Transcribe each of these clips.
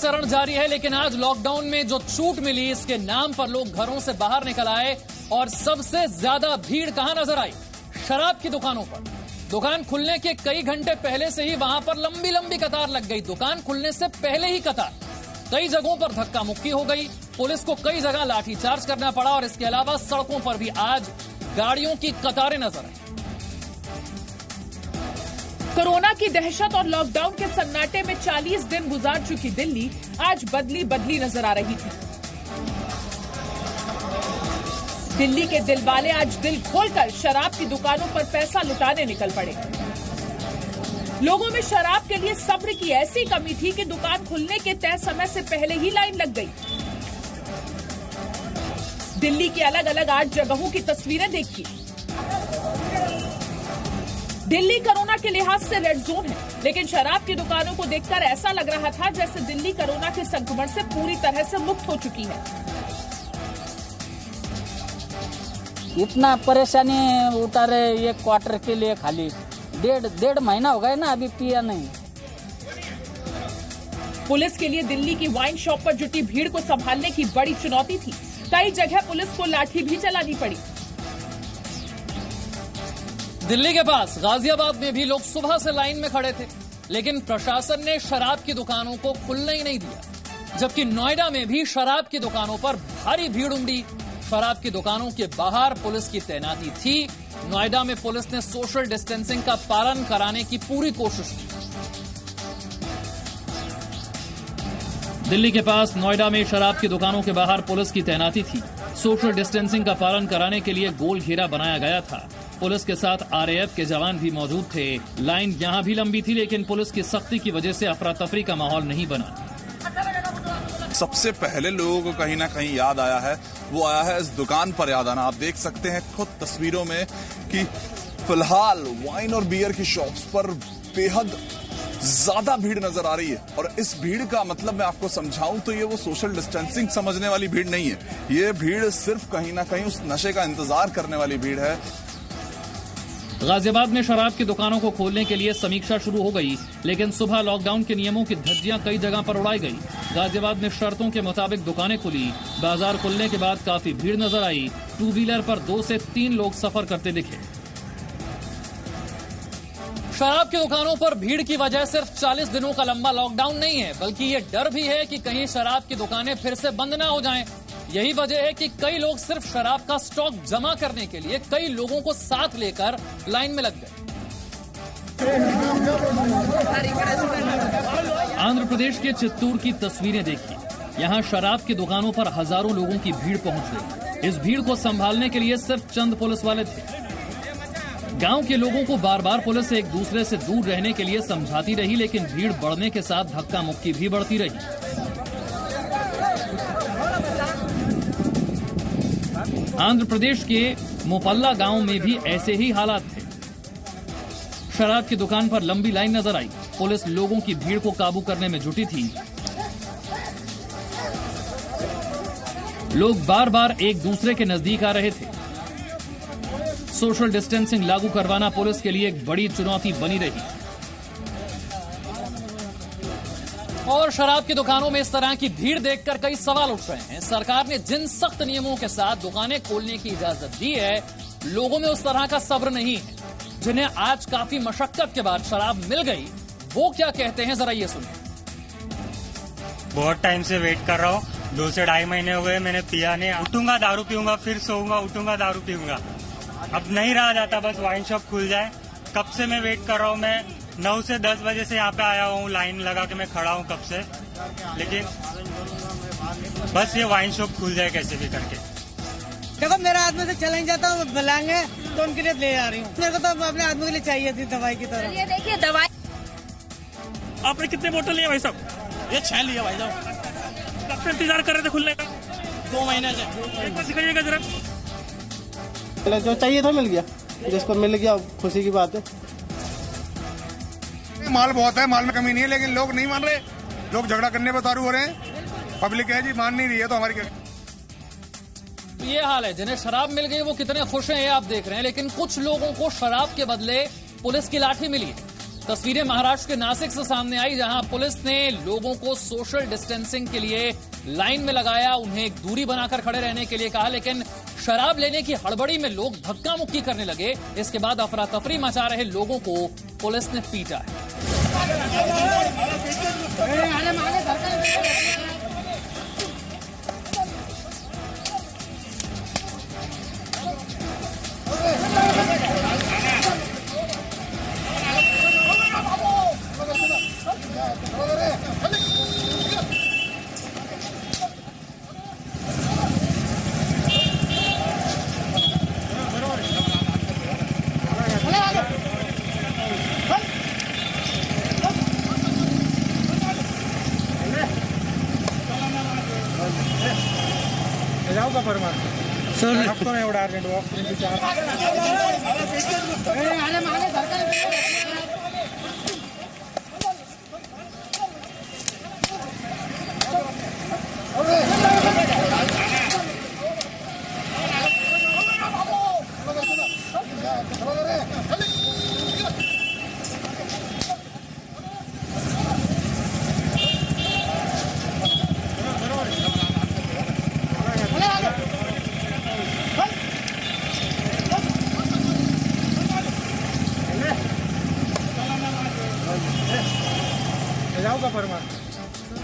चरण जारी है, लेकिन आज लॉकडाउन में जो छूट मिली इसके नाम पर लोग घरों से बाहर निकल आए और सबसे ज्यादा भीड़ कहां नजर आई? शराब की दुकानों पर। दुकान खुलने के कई घंटे पहले से ही वहां पर लंबी लंबी कतार लग गई। दुकान खुलने से पहले ही कतार, कई जगहों पर धक्का मुक्की हो गई। पुलिस को कई जगह लाठीचार्ज करना पड़ा और इसके अलावा सड़कों पर भी आज गाड़ियों की कतारें नजर आई। कोरोना की दहशत और लॉकडाउन के सन्नाटे में 40 दिन गुजार चुकी दिल्ली आज बदली बदली नजर आ रही थी। दिल्ली के दिलवाले आज दिल खोलकर शराब की दुकानों पर पैसा लुटाने निकल पड़े। लोगों में शराब के लिए सब्र की ऐसी कमी थी कि दुकान खुलने के तय समय से पहले ही लाइन लग गई। दिल्ली की अलग अलग 8 जगहों की तस्वीरें देखिए। दिल्ली कोरोना के लिहाज से रेड जोन है, लेकिन शराब की दुकानों को देखकर ऐसा लग रहा था जैसे दिल्ली कोरोना के संक्रमण से पूरी तरह से मुक्त हो चुकी है। इतना परेशानी उतारे एक क्वार्टर के लिए, खाली डेढ़ महीना हो गया ना, अभी पिया नहीं। पुलिस के लिए दिल्ली की वाइन शॉप पर जुटी भीड़ को संभालने की बड़ी चुनौती थी। कई जगह पुलिस को लाठी भी चलानी पड़ी। दिल्ली के पास गाजियाबाद में भी लोग सुबह से लाइन में खड़े थे, लेकिन प्रशासन ने शराब की दुकानों को खुलने ही नहीं दिया। जबकि नोएडा में भी शराब की दुकानों पर भारी भीड़ उमड़ी। शराब की दुकानों के बाहर पुलिस की तैनाती थी। नोएडा में पुलिस ने सोशल डिस्टेंसिंग का पालन कराने की पूरी कोशिश की। दिल्ली के पास नोएडा में शराब की दुकानों के बाहर पुलिस की तैनाती थी। सोशल डिस्टेंसिंग का पालन कराने के लिए गोल घेरा बनाया गया था। पुलिस के साथ आरएएफ के जवान भी मौजूद थे। लाइन यहां भी लंबी थी, लेकिन पुलिस की सख्ती की वजह से अफरा तफरी का माहौल नहीं बना। सबसे पहले लोगों को कहीं ना कहीं याद आया है, वो आया है इस दुकान पर याद आना। आप देख सकते हैं खुद तस्वीरों में कि फिलहाल वाइन और बियर की शॉप्स पर बेहद ज्यादा भीड़ नजर आ रही है। और इस भीड़ का मतलब मैं आपको समझाऊं तो ये वो सोशल डिस्टेंसिंग समझने वाली भीड़ नहीं है। ये भीड़ सिर्फ कहीं ना कहीं उस नशे का इंतजार करने वाली भीड़ है। गाजियाबाद में शराब की दुकानों को खोलने के लिए समीक्षा शुरू हो गई, लेकिन सुबह लॉकडाउन के नियमों की धज्जियां कई जगह पर उड़ाई गई। गाजियाबाद में शर्तों के मुताबिक दुकानें खुली। बाजार खुलने के बाद काफी भीड़ नजर आई। 2 व्हीलर पर 2 से 3 लोग सफर करते दिखे। शराब की दुकानों पर भीड़ की वजह सिर्फ 40 दिनों का लंबा लॉकडाउन नहीं है, बल्कि ये डर भी है कि कहीं शराब की दुकानें फिर से बंद ना हो जाएं। यही वजह है कि कई लोग सिर्फ शराब का स्टॉक जमा करने के लिए कई लोगों को साथ लेकर लाइन में लग गए। आंध्र प्रदेश के चित्तूर की तस्वीरें देखिए। यहां शराब की दुकानों पर हजारों लोगों की भीड़ पहुंच गई। इस भीड़ को संभालने के लिए सिर्फ चंद पुलिस वाले थे। गांव के लोगों को बार बार पुलिस एक दूसरे से दूर रहने के लिए समझाती रही, लेकिन भीड़ बढ़ने के साथ धक्का मुक्की भी बढ़ती रही। आंध्र प्रदेश के मोपल्ला गांव में भी ऐसे ही हालात थे। शराब की दुकान पर लंबी लाइन नजर आई। पुलिस लोगों की भीड़ को काबू करने में जुटी थी। लोग बार बार एक दूसरे के नजदीक आ रहे थे। सोशल डिस्टेंसिंग लागू करवाना पुलिस के लिए एक बड़ी चुनौती बनी रही। और शराब की दुकानों में इस तरह की भीड़ देखकर कई सवाल उठ रहे हैं। सरकार ने जिन सख्त नियमों के साथ दुकानें खोलने की इजाजत दी है, लोगों में उस तरह का सब्र नहीं है। जिन्हें आज काफी मशक्कत के बाद शराब मिल गई, वो क्या कहते हैं, जरा ये सुनिए। बहुत टाइम से वेट कर रहा हूँ। 2 से 2.5 महीने हो गए, मैंने पिया नहीं। उठूंगा दारू पीऊंगा, फिर सोऊंगा, उठूंगा दारू पीऊंगा। अब नहीं रहा जाता, बस वाइन शॉप खुल जाए। कब से मैं वेट कर रहा हूँ। मैं 9 से 10 बजे से यहाँ पे आया हूँ, लाइन लगा के मैं खड़ा हूँ कब से, लेकिन बस ये वाइन शॉप खुल जाए कैसे भी करके। देखो मेरा आदमी से चला नहीं जाता, बुलाएंगे तो उनके लिए ले आ रही हूँ। मेरे को तो अपने आदमी के लिए चाहिए थी दवाई की तरह। ये देखिए दवाई। आपने कितने बोतल लिए भाई साहब? ये 6 लिया भाई साहब। कब से इंतजार कर रहे थे खुलने का? 2 महीने से। एक बार दिखाइएगा जरा। जो चाहिए था मिल गया, जिसको मिल गया खुशी की बात है। माल बहुत है, माल में कमी नहीं है, लेकिन लोग नहीं मान रहे। लोग झगड़ा करने पर उतारू हो रहे हैं। पब्लिक है जी, मान नहीं रही है, तो हमारी क्या। ये हाल है। जिन्हें शराब मिल गई वो कितने खुश हैं ये आप देख रहे हैं, लेकिन कुछ लोगों को शराब के बदले पुलिस की लाठी मिली है। तस्वीरें महाराष्ट्र के नासिक से सामने आई, जहां पुलिस ने लोगों को सोशल डिस्टेंसिंग के लिए लाइन में लगाया, उन्हें एक दूरी बनाकर खड़े रहने के लिए कहा, लेकिन शराब लेने की हड़बड़ी में लोग धक्का मुक्की करने लगे। इसके बाद अफरा तफरी मचा रहे लोगों को पुलिस ने पीटा है।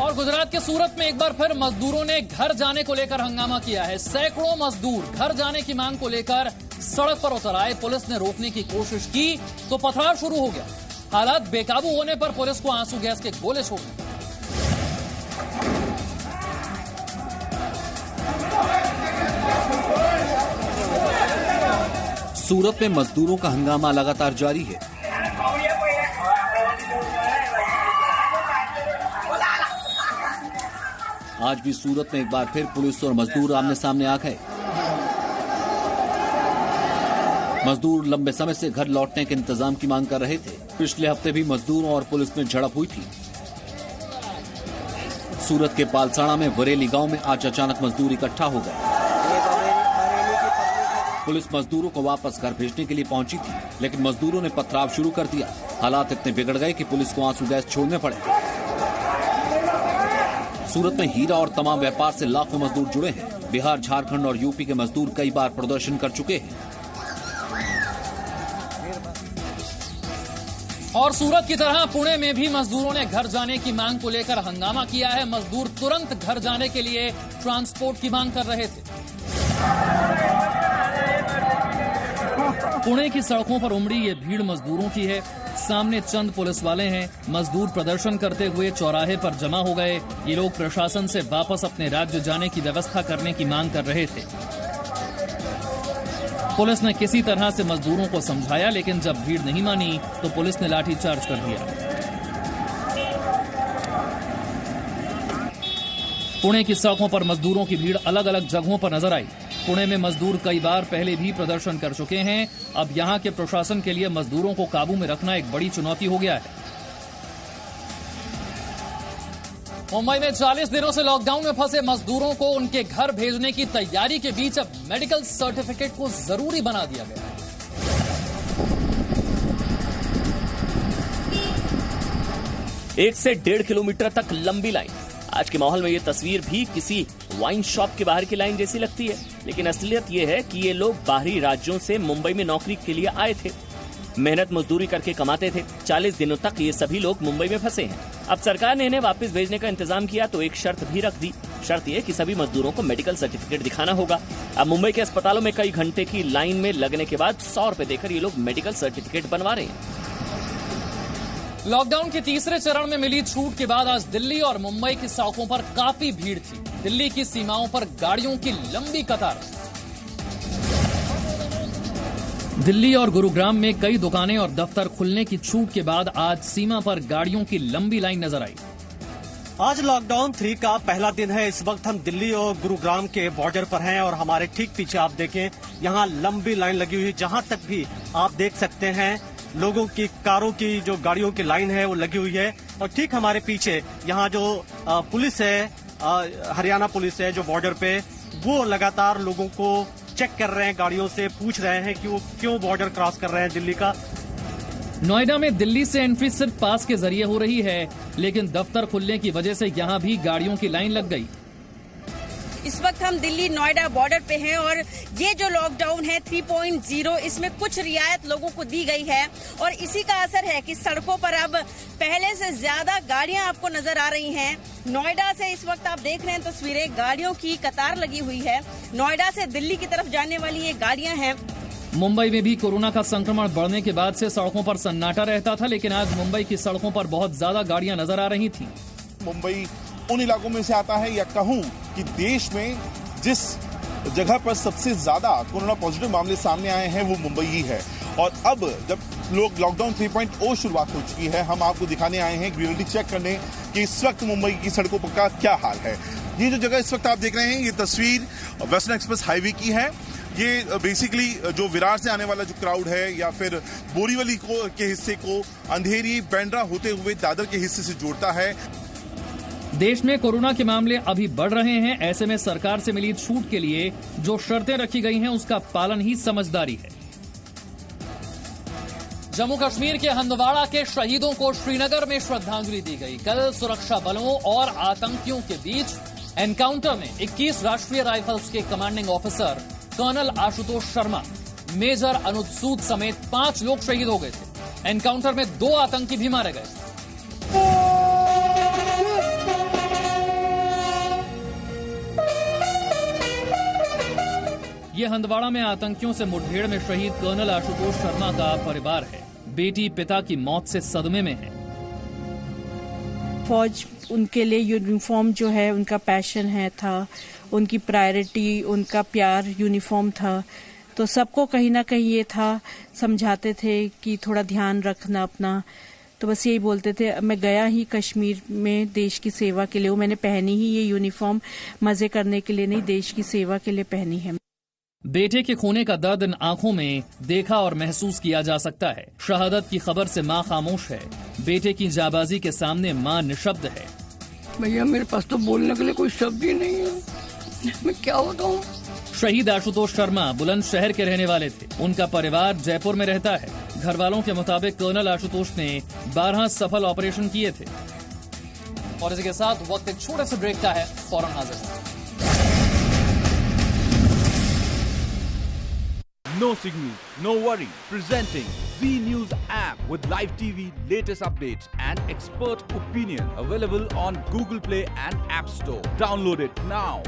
और गुजरात के सूरत में एक बार फिर मजदूरों ने घर जाने को लेकर हंगामा किया है। सैकड़ों मजदूर घर जाने की मांग को लेकर सड़क पर उतर आए। पुलिस ने रोकने की कोशिश की तो पथराव शुरू हो गया। हालात बेकाबू होने पर पुलिस को आंसू गैस के गोले छोड़ने पड़े। सूरत में मजदूरों का हंगामा लगातार जारी है। आज भी सूरत में एक बार फिर पुलिस और मजदूर आमने सामने आ गए। मजदूर लंबे समय से घर लौटने के इंतजाम की मांग कर रहे थे। पिछले हफ्ते भी मजदूरों और पुलिस में झड़प हुई थी। सूरत के पालसाड़ा में वरेली गांव में आज अचानक मजदूर इकट्ठा हो गए। पुलिस मजदूरों को वापस घर भेजने के लिए पहुंची थी, लेकिन मजदूरों ने पथराव शुरू कर दिया। हालात इतने बिगड़ गए कि पुलिस को आंसू गैस छोड़ने पड़े। सूरत में हीरा और तमाम व्यापार से लाखों मजदूर जुड़े हैं। बिहार, झारखंड और यूपी के मजदूर कई बार प्रदर्शन कर चुके हैं। और सूरत की तरह पुणे में भी मजदूरों ने घर जाने की मांग को लेकर हंगामा किया है। मजदूर तुरंत घर जाने के लिए ट्रांसपोर्ट की मांग कर रहे थे। पुणे की सड़कों पर उमड़ी ये भीड़ मजदूरों की है। सामने चंद पुलिस वाले हैं। मजदूर प्रदर्शन करते हुए चौराहे पर जमा हो गए। ये लोग प्रशासन से वापस अपने राज्य जाने की व्यवस्था करने की मांग कर रहे थे। पुलिस ने किसी तरह से मजदूरों को समझाया, लेकिन जब भीड़ नहीं मानी तो पुलिस ने लाठीचार्ज कर दिया। पुणे की सड़कों पर मजदूरों की भीड़ अलग अलग जगहों पर नजर आई। पुणे में मजदूर कई बार पहले भी प्रदर्शन कर चुके हैं। अब यहां के प्रशासन के लिए मजदूरों को काबू में रखना एक बड़ी चुनौती हो गया है। मुंबई में 40 दिनों से लॉकडाउन में फंसे मजदूरों को उनके घर भेजने की तैयारी के बीच अब मेडिकल सर्टिफिकेट को जरूरी बना दिया गया है। 1 से 1.5 किलोमीटर तक लंबी लाइन। आज के माहौल में ये तस्वीर भी किसी वाइन शॉप के बाहर की लाइन जैसी लगती है, लेकिन असलियत ये है कि ये लोग बाहरी राज्यों से मुंबई में नौकरी के लिए आए थे। मेहनत मजदूरी करके कमाते थे। 40 दिनों तक ये सभी लोग मुंबई में फंसे हैं। अब सरकार ने इन्हें वापस भेजने का इंतजाम किया तो एक शर्त भी रख दी। शर्त ये कि सभी मजदूरों को मेडिकल सर्टिफिकेट दिखाना होगा। अब मुंबई के अस्पतालों में कई घंटे की लाइन में लगने के बाद 100 रुपए देकर ये लोग मेडिकल सर्टिफिकेट बनवा रहे हैं। लॉकडाउन के तीसरे चरण में मिली छूट के बाद आज दिल्ली और मुंबई की सड़कों पर काफी भीड़ थी। दिल्ली की सीमाओं पर गाड़ियों की लंबी कतार। दिल्ली और गुरुग्राम में कई दुकानें और दफ्तर खुलने की छूट के बाद आज सीमा पर गाड़ियों की लंबी लाइन नजर आई। आज लॉकडाउन 3 का पहला दिन है। इस वक्त हम दिल्ली और गुरुग्राम के बॉर्डर पर हैं और हमारे ठीक पीछे आप देखें, यहाँ लंबी लाइन लगी हुई है। जहाँ तक भी आप देख सकते हैं लोगों की, कारों की, जो गाड़ियों की लाइन है वो लगी हुई है। और ठीक हमारे पीछे यहाँ जो पुलिस है, हरियाणा पुलिस है जो बॉर्डर पे, वो लगातार लोगों को चेक कर रहे हैं, गाड़ियों से पूछ रहे हैं कि वो क्यों बॉर्डर क्रॉस कर रहे हैं दिल्ली का। नोएडा में दिल्ली से एंट्री सिर्फ पास के जरिए हो रही है, लेकिन दफ्तर खुलने की वजह से यहां भी गाड़ियों की लाइन लग गई। इस वक्त हम दिल्ली नोएडा बॉर्डर पे हैं और ये जो लॉकडाउन है 3.0, इसमें कुछ रियायत लोगों को दी गई है और इसी का असर है कि सड़कों पर अब पहले से ज्यादा गाड़ियां आपको नजर आ रही हैं। नोएडा से इस वक्त आप देख रहे हैं तस्वीरें, गाड़ियों की कतार लगी हुई है। नोएडा से दिल्ली की तरफ जाने वाली ये गाड़ियां हैं। मुंबई में भी कोरोना का संक्रमण बढ़ने के बाद से सड़कों पर सन्नाटा रहता था, लेकिन आज मुंबई की सड़कों पर बहुत ज्यादा गाड़ियां नजर आ रही थी। मुंबई उन इलाकों में से आता है, या कहूं कि देश में जिस जगह पर सबसे ज्यादा कोरोना पॉजिटिव मामले सामने आए हैं वो मुंबई ही है। और अब जब लोग लॉकडाउन 3.0 शुरुआत हो चुकी है, हम आपको दिखाने आए हैं, रियलिटी चेक करने कि इस वक्त मुंबई की सड़कों का क्या हाल है। ये जो जगह इस वक्त आप देख रहे हैं, ये तस्वीर वेस्टर्न एक्सप्रेस हाईवे की है। ये बेसिकली जो विरार से आने वाला जो क्राउड है या फिर बोरीवली के हिस्से को अंधेरी बांद्रा होते हुए दादर के हिस्से से जोड़ता है। देश में कोरोना के मामले अभी बढ़ रहे हैं, ऐसे में सरकार से मिली छूट के लिए जो शर्तें रखी गई हैं उसका पालन ही समझदारी है। जम्मू कश्मीर के हंदवाड़ा के शहीदों को श्रीनगर में श्रद्धांजलि दी गई। कल सुरक्षा बलों और आतंकियों के बीच एनकाउंटर में 21 राष्ट्रीय राइफल्स के commanding officer colonel Ashutosh Sharma, major Anuj Sood समेत 5 लोग शहीद हो गए थे। एनकाउंटर में 2 आतंकी भी मारे गए। ये हंदवाड़ा में आतंकियों से मुठभेड़ में शहीद कर्नल आशुतोष शर्मा का परिवार है। बेटी पिता की मौत से सदमे में है। फौज उनके लिए यूनिफॉर्म जो है उनका पैशन है था, उनकी प्रायोरिटी, उनका प्यार यूनिफॉर्म था। तो सबको कहीं ना कहीं ये था, समझाते थे कि थोड़ा ध्यान रखना अपना। तो बस यही बोलते थे, मैं गया ही कश्मीर में देश की सेवा के लिए, मैंने पहनी ही ये यूनिफॉर्म मजे करने के लिए नहीं, देश की सेवा के लिए पहनी है। बेटे के खोने का दर्द इन आंखों में देखा और महसूस किया जा सकता है। शहादत की खबर से मां खामोश है। बेटे की जाबाजी के सामने मां निशब्द है। भैया मेरे पास तो बोलने के लिए कोई शब्द ही नहीं है, मैं क्या बताऊं। शहीद आशुतोष शर्मा बुलंदशहर के रहने वाले थे। उनका परिवार जयपुर में रहता है। घर वालों के मुताबिक कर्नल आशुतोष ने 12 सफल ऑपरेशन किए थे। और इसी के साथ वक्त एक छोटे से ब्रेक का है, फौरन हाजिर। No signal, no worry. Presenting Z News app with live TV, latest updates and expert opinion. Available on Google Play and App Store. Download it now.